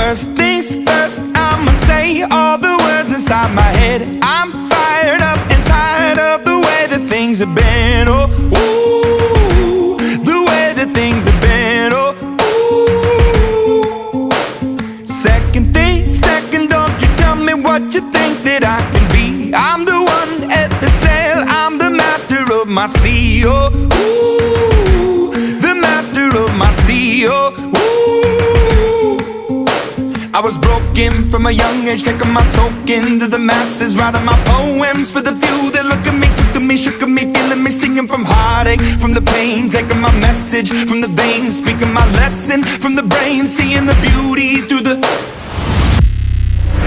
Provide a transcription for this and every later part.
First things first, I'ma say all the words inside my head. I'm fired up and tired of the way that things have been. Oh, ooh, the way that things have been. Oh, ooh. Second thing, second, don't you tell me what you think that I can be. I'm the one at the sail, I'm the master of my sea. Oh, ooh, the master of my sea. Oh, ooh. I was broken from a young age, taking my soak into the masses, writing my poems for the few that look at me, took at me, shook at me, feeling me, singing from heartache, from the pain, taking my message from the veins, speaking my lesson from the brain, seeing the beauty through the.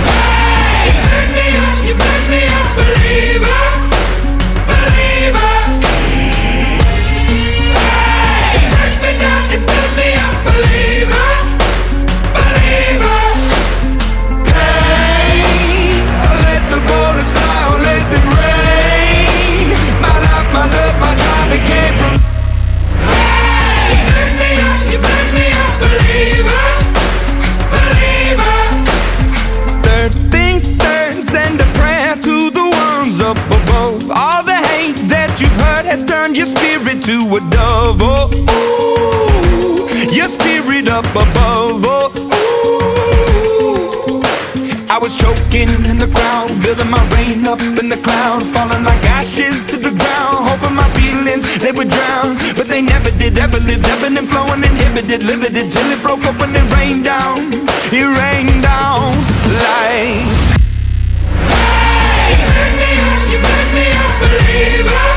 Hey, you burn me up, you burn me up, believer, believer. Hey, you burn me down, you burn me up, believer. Turn your spirit to a dove, oh, ooh, your spirit up above, oh, ooh. I was choking in the crowd, building my rain up in the cloud, falling like ashes to the ground, hoping my feelings, they would drown, but they never did, ever lived, ebbing and flowing, inhibited, limited, till it broke open and rained down, it rained down like. Hey, you burn me up, you burn me up, believer.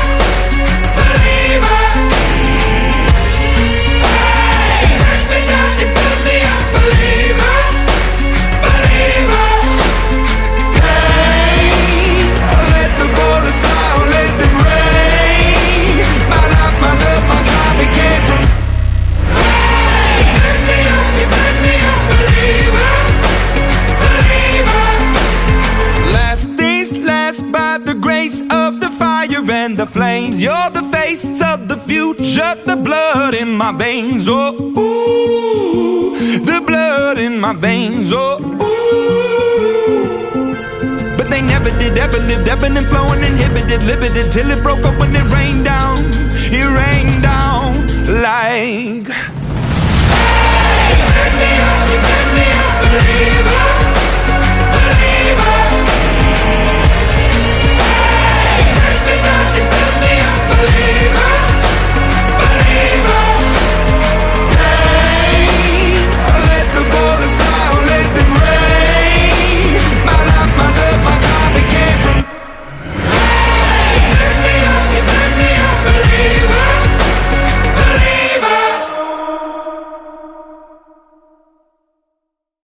The flames, you're the face of the future, the blood in my veins, oh, ooh, the blood in my veins, oh, ooh. But they never did, ever lived, ebbing and flowing, inhibited, limited, till it broke up when it rained down like.